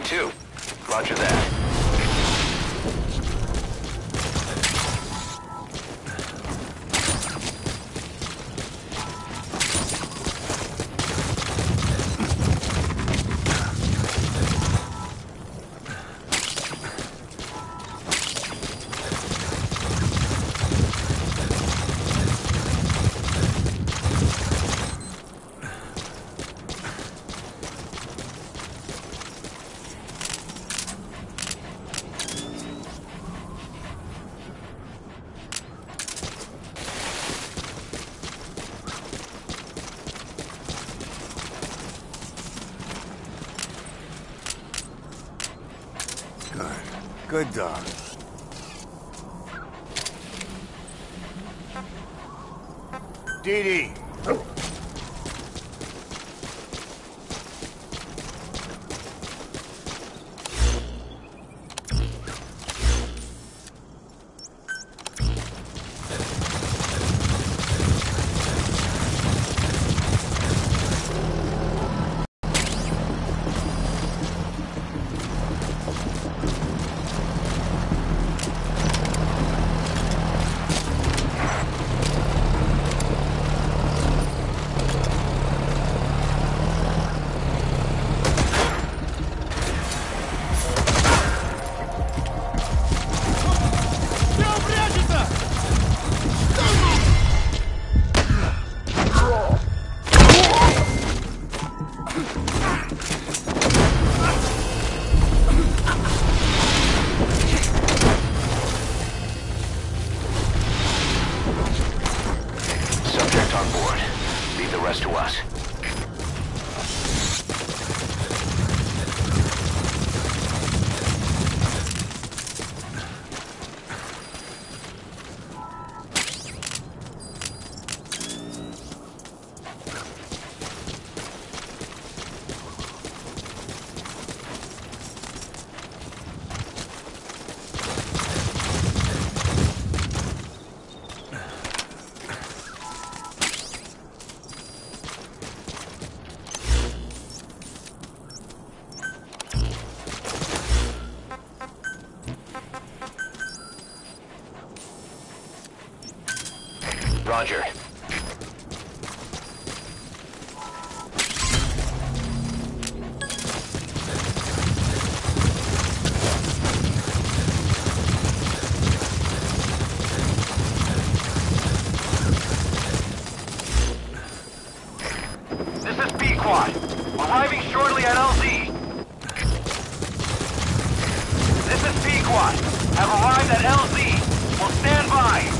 2. Roger that. Good dog. Dee Dee. Roger. This is B-Quad. Arriving shortly at LZ. This is B-Quad. Have arrived at LZ. Will stand by.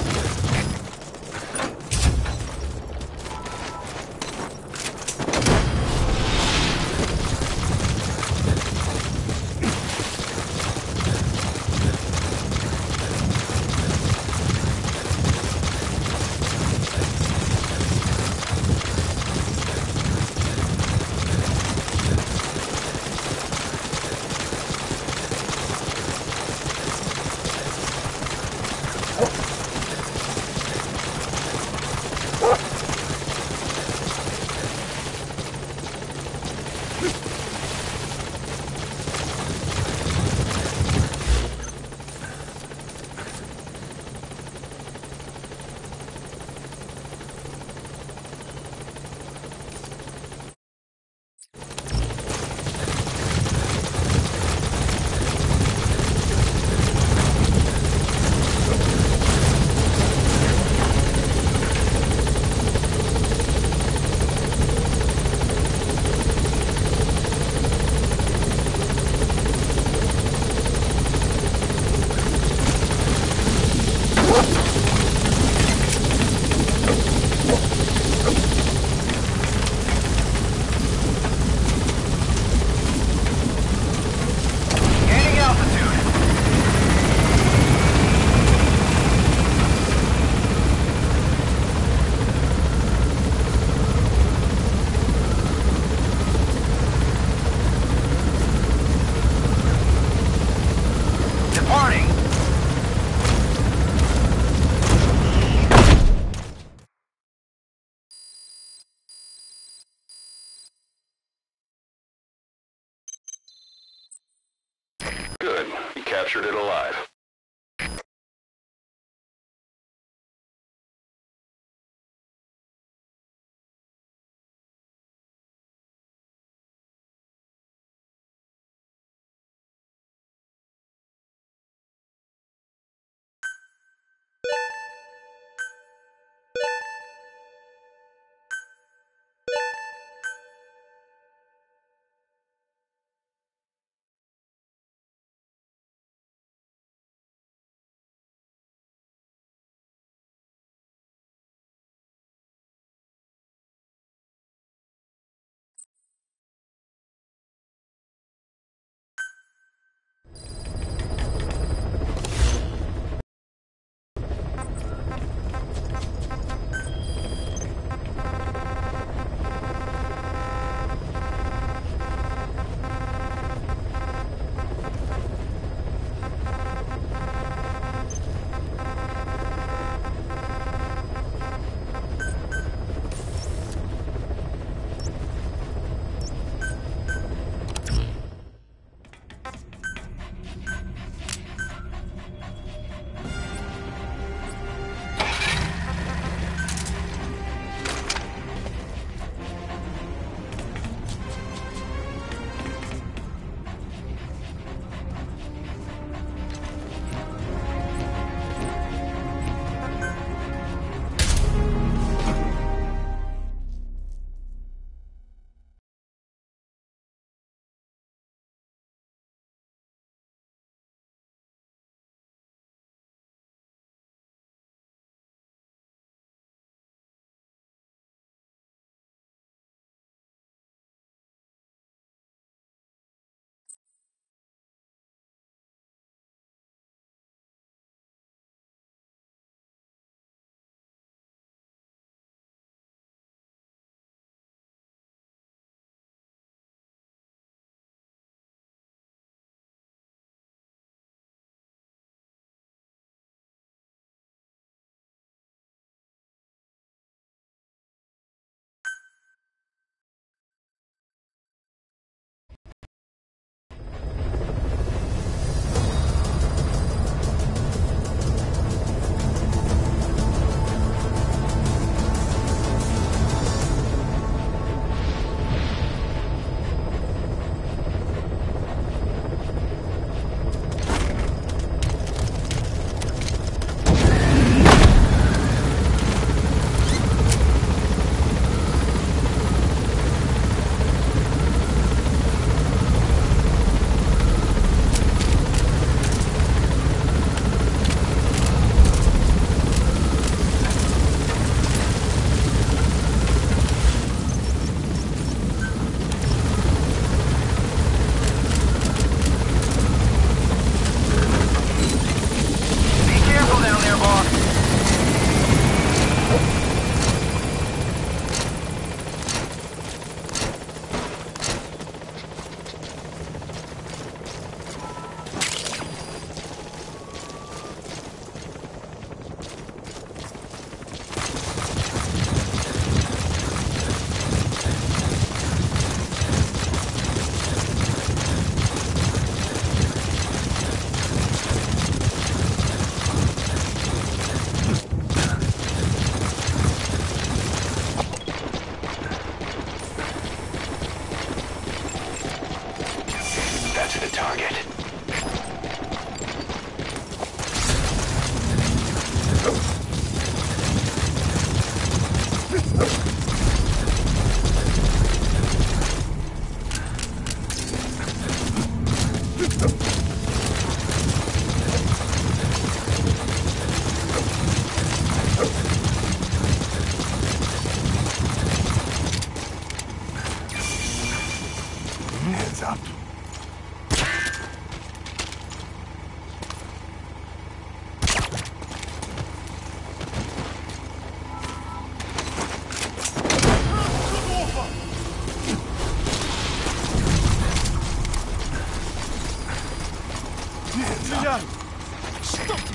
Target alive.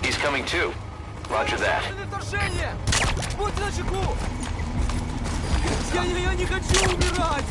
He's coming too. Roger that. Будь начеку! Я не хочу умирать!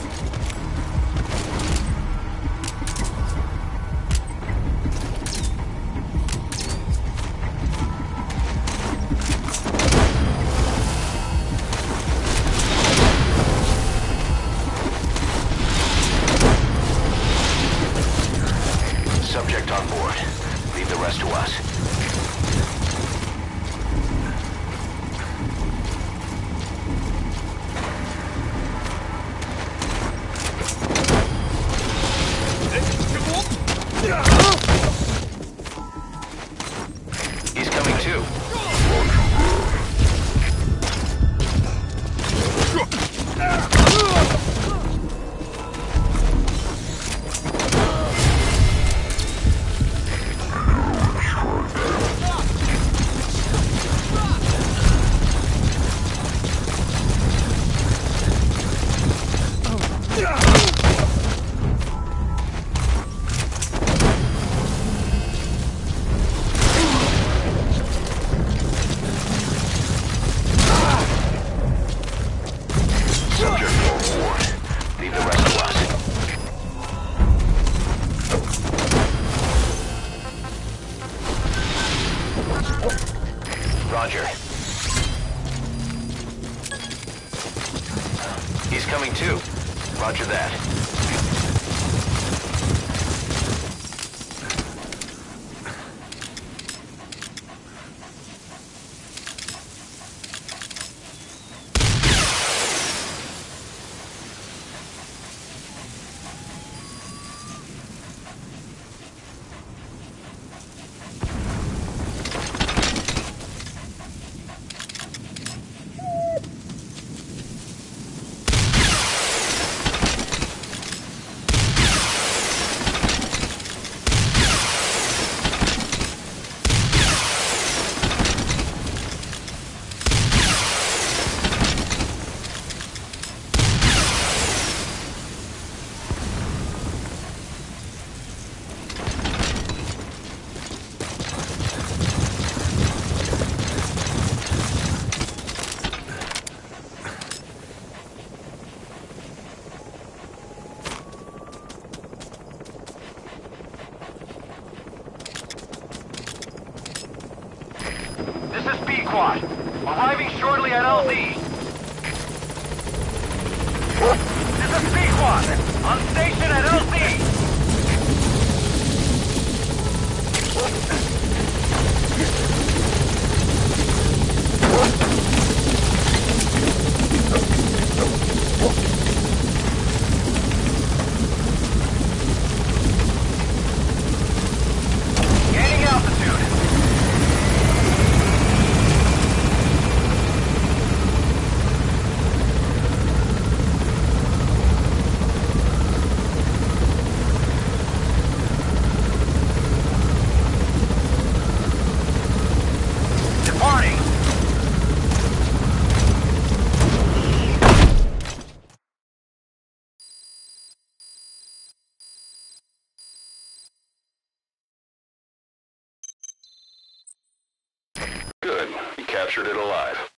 Roger. He's coming too. Roger that. This is B-Quad. Arriving shortly at LZ. This is B-Quad. On station at LZ. Gaining altitude. Good. He captured it alive.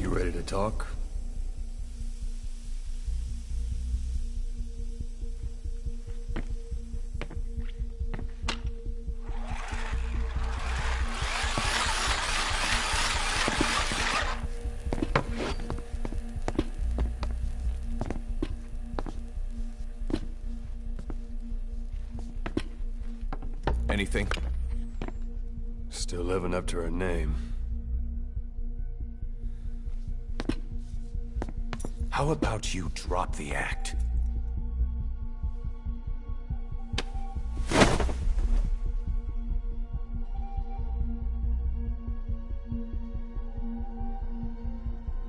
You ready to talk? Anything? Still living up to her name. How about you drop the act?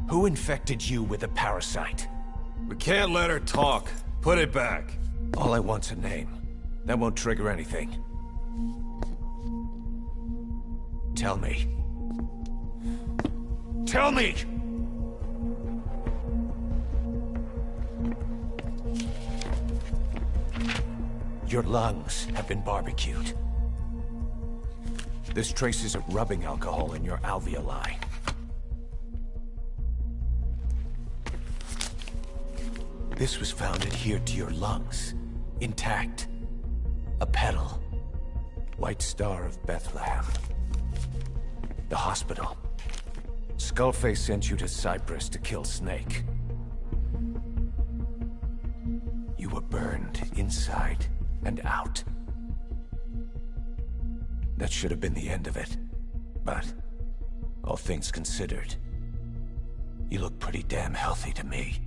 Who infected you with a parasite? We can't let her talk. Put it back. All I want's a name. That won't trigger anything. Tell me. Tell me! Your lungs have been barbecued. There's traces of rubbing alcohol in your alveoli. This was found adhered to your lungs, intact. A petal. White Star of Bethlehem. The hospital. Skullface sent you to Cyprus to kill Snake. You were burned inside and out. That should have been the end of it. But, all things considered, you look pretty damn healthy to me.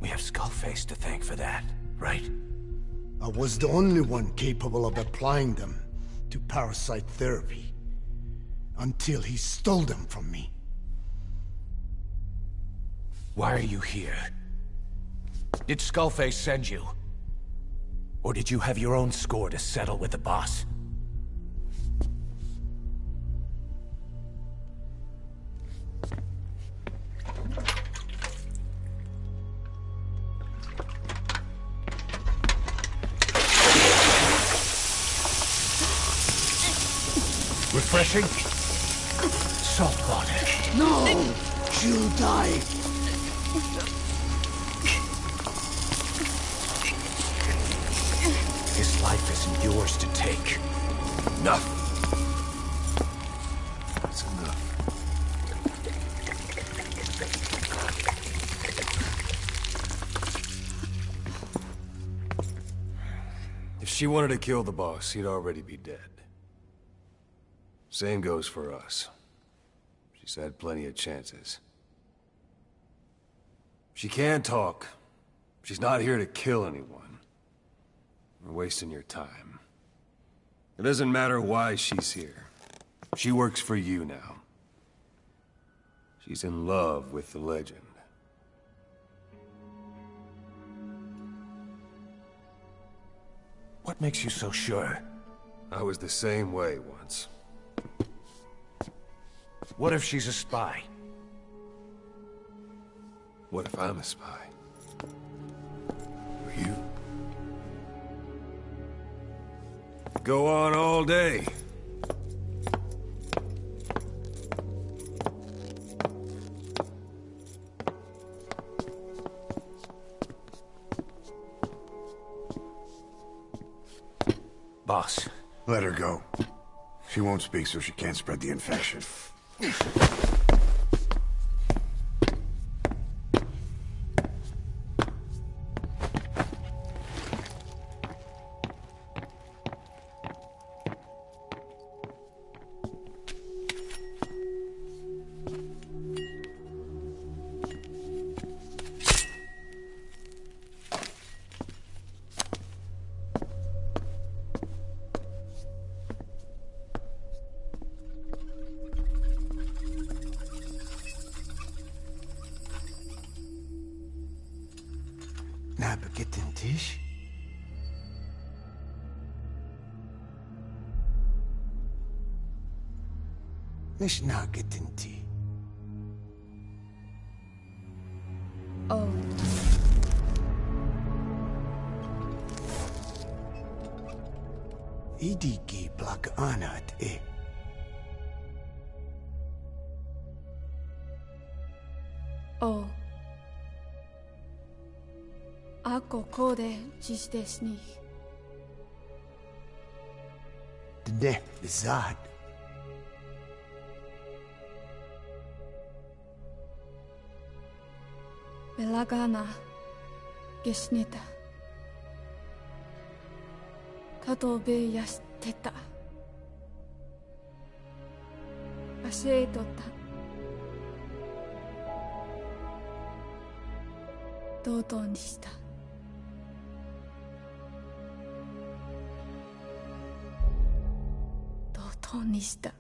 We have Skullface to thank for that, right? I was the only one capable of applying them to parasite therapy. Until he stole them from me. Why are you here? Did Skullface send you? Or did you have your own score to settle with the boss? Refreshing? Salt water. No! She'll die! His life isn't yours to take. Enough. That's enough. If she wanted to kill the boss, he'd already be dead. Same goes for us. She's had plenty of chances. She can't talk. She's not here to kill anyone. We're wasting your time. It doesn't matter why she's here. She works for you now. She's in love with the legend. What makes you so sure? I was the same way once. What if she's a spy? What if I'm a spy? For you? Go on all day. Boss. Let her go. She won't speak, so she can't spread the infection. Na beginnen Tisch. مش ناقد انتي. Oh. إيديكي بلاك آنات إيه. Oh. Ako kode jistes ni. Ne, Zad. Belagana gesnita. Kato be yasteta. Aseitota. とうとうにした。とうとうにした。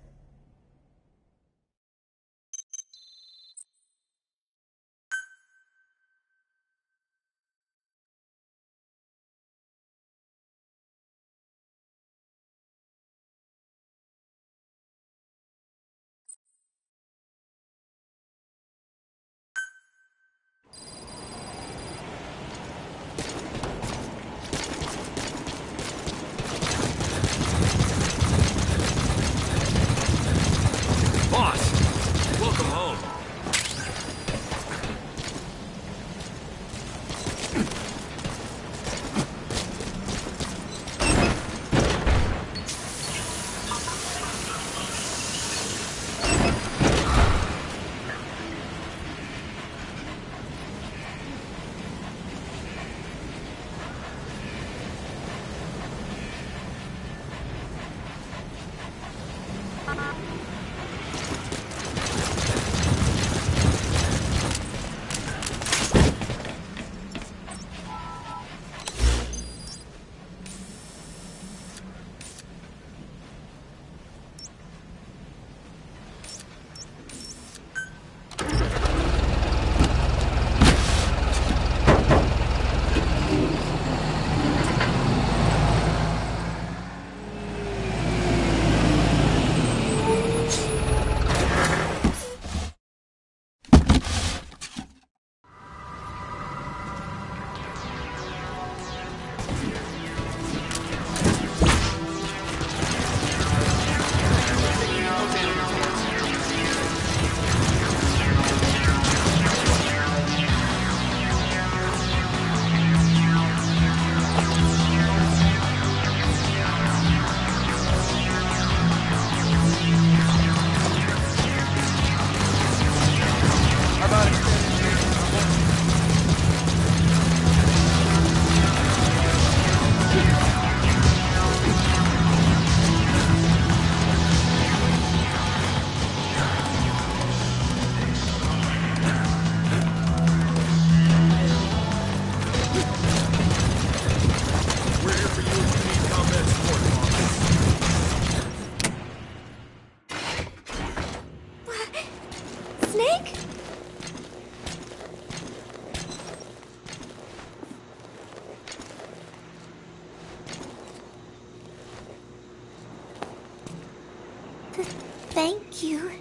Thank you.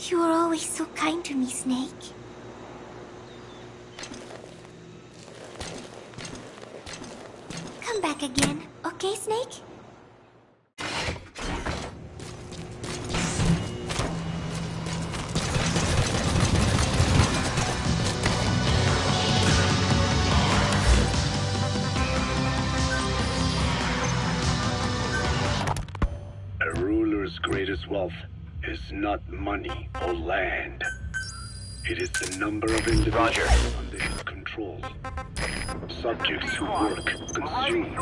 You were always so kind to me, Snake. Come back again, okay, Snake? A ruler's greatest wealth is not money or land. It is the number of individuals under his control. Subjects who work, consume,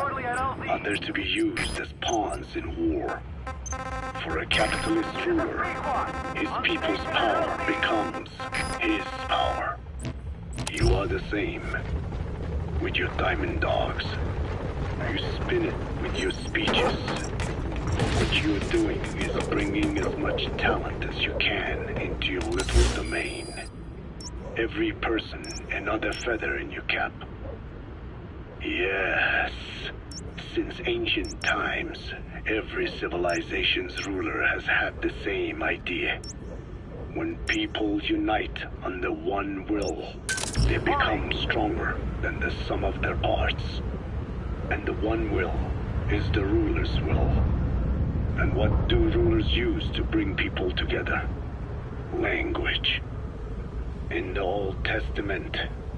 others to be used as pawns in war. For a capitalist ruler, his people's power becomes his power. You are the same. With your diamond dogs, you spin it with your speeches. What you're doing is bringing as much talent as you can into your little domain. Every person another feather in your cap. Yes. Since ancient times, every civilization's ruler has had the same idea. When people unite under one will, they become stronger than the sum of their parts. And the one will is the ruler's will. And what do rulers use to bring people together? Language. In the Old Testament,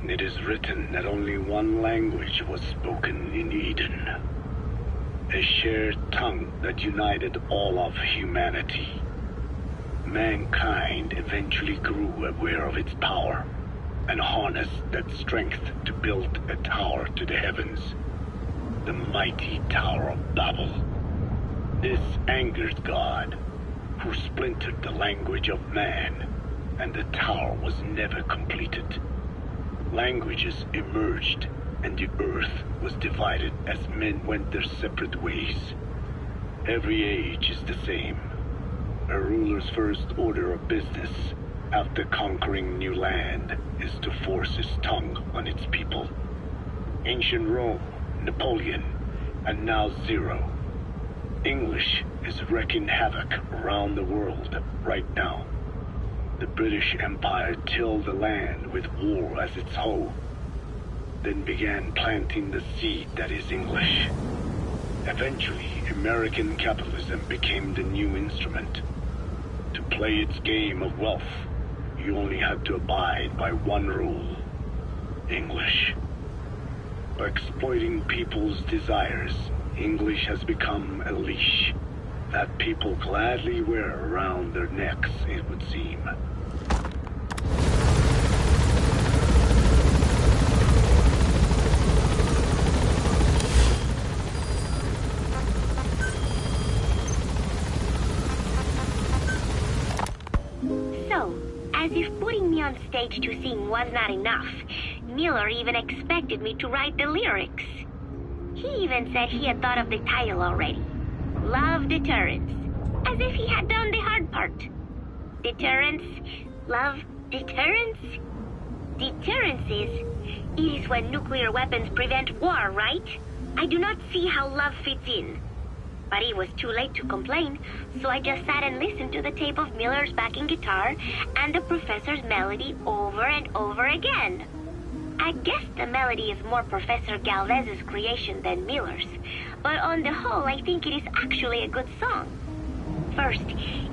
it is written that only one language was spoken in Eden. A shared tongue that united all of humanity. Mankind eventually grew aware of its power and harnessed that strength to build a tower to the heavens. The mighty Tower of Babel. This angered God, who splintered the language of man, and the tower was never completed. Languages emerged, and the earth was divided as men went their separate ways. Every age is the same. A ruler's first order of business, after conquering new land, is to force his tongue on its people. Ancient Rome, Napoleon, and now Zero. English is wreaking havoc around the world right now. The British Empire tilled the land with war as its hoe, then began planting the seed that is English. Eventually, American capitalism became the new instrument. To play its game of wealth, you only had to abide by one rule: English. By exploiting people's desires, English has become a leash that people gladly wear around their necks, it would seem. So, as if putting me on stage to sing was not enough, Miller even expected me to write the lyrics. He even said he had thought of the title already. Love Deterrence. As if he had done the hard part. Deterrence? Love? Deterrence? Deterrence it is when nuclear weapons prevent war, right? I do not see how love fits in. But it was too late to complain, so I just sat and listened to the tape of Miller's backing guitar and the professor's melody over and over again. I guess the melody is more Professor Galvez's creation than Miller's, but on the whole, I think it is actually a good song. First,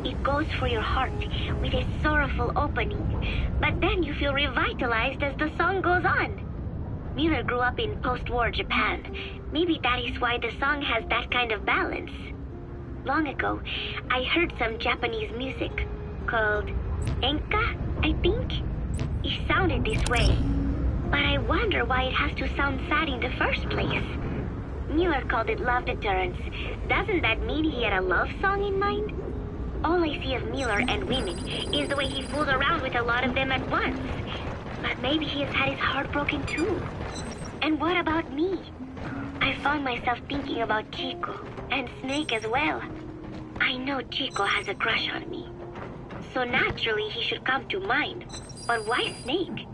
it goes for your heart with a sorrowful opening, but then you feel revitalized as the song goes on. Miller grew up in post-war Japan. Maybe that is why the song has that kind of balance. Long ago, I heard some Japanese music called enka, I think. It sounded this way. But I wonder why it has to sound sad in the first place. Miller called it Love Deterrence. Doesn't that mean he had a love song in mind? All I see of Miller and women is the way he fools around with a lot of them at once. But maybe he has had his heart broken too. And what about me? I found myself thinking about Chico and Snake as well. I know Chico has a crush on me, so naturally he should come to mind. But why Snake?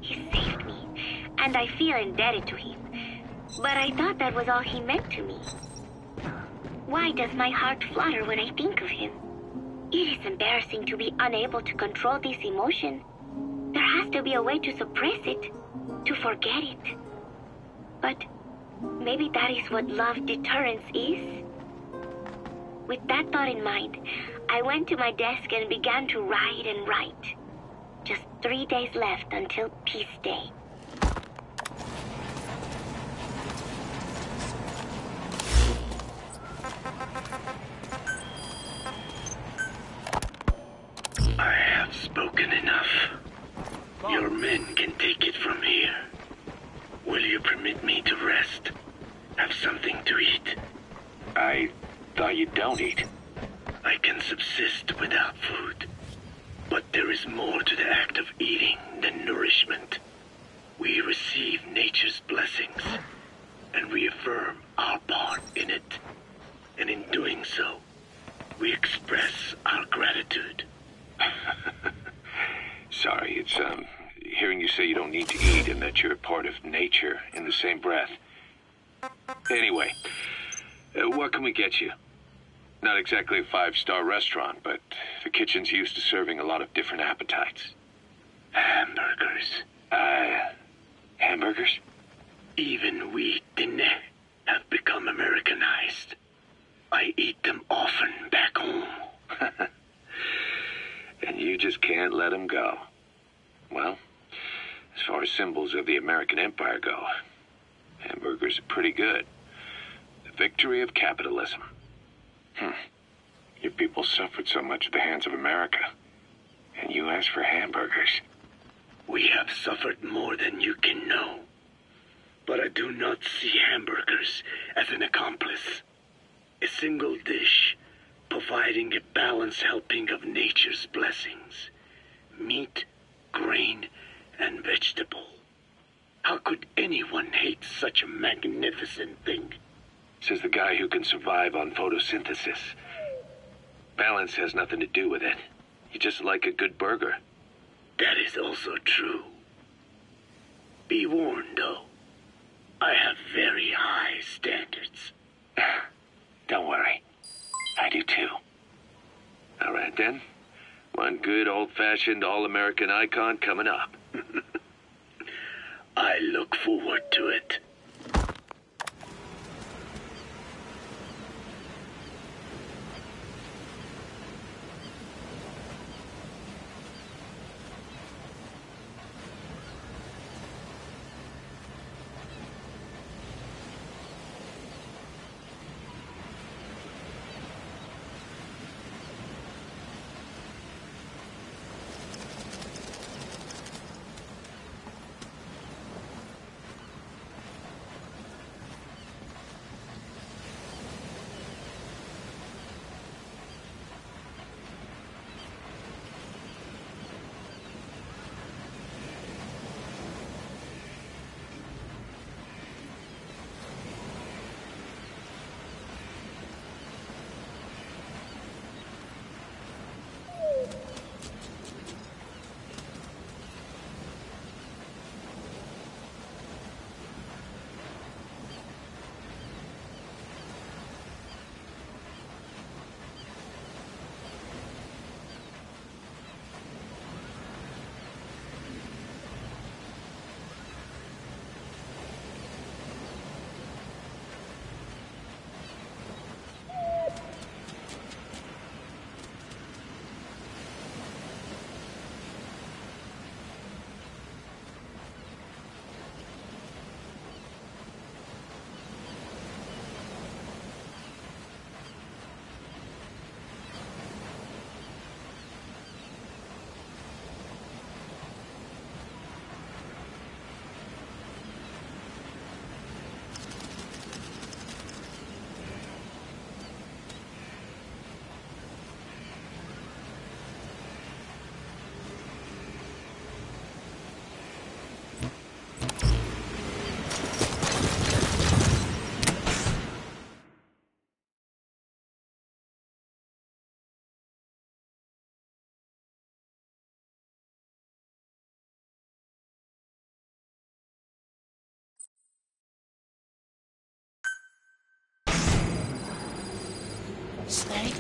He saved me, and I feel indebted to him. But I thought that was all he meant to me. Why does my heart flutter when I think of him? It is embarrassing to be unable to control this emotion. There has to be a way to suppress it, to forget it. But maybe that is what love deterrence is? With that thought in mind, I went to my desk and began to write and write. Just 3 days left until Peace Day. I have spoken enough. Your men can take it from here. Will you permit me to rest? Have something to eat? I thought you don't eat. I can subsist without food. But there is more to the act of eating than nourishment. We receive nature's blessings, and we affirm our part in it. And in doing so, we express our gratitude. Sorry, it's, hearing you say you don't need to eat and that you're part of nature in the same breath. Anyway, what can we get you? Not exactly a 5-star restaurant, but the kitchen's used to serving a lot of different appetites. Hamburgers. Hamburgers? Even we Dinne have become Americanized. I eat them often back home. And you just can't let them go. Well, as far as symbols of the American Empire go, hamburgers are pretty good. The victory of capitalism. Your people suffered so much at the hands of America. And you asked for hamburgers. We have suffered more than you can know. But I do not see hamburgers as an accomplice. A single dish, providing a balanced helping of nature's blessings. Meat, grain, and vegetable. How could anyone hate such a magnificent thing? Says the guy who can survive on photosynthesis. Balance has nothing to do with it. You just like a good burger. That is also true. Be warned, though. I have very high standards. Don't worry. I do too. All right, then. One good old-fashioned all-American icon coming up. I look forward to it. Snake?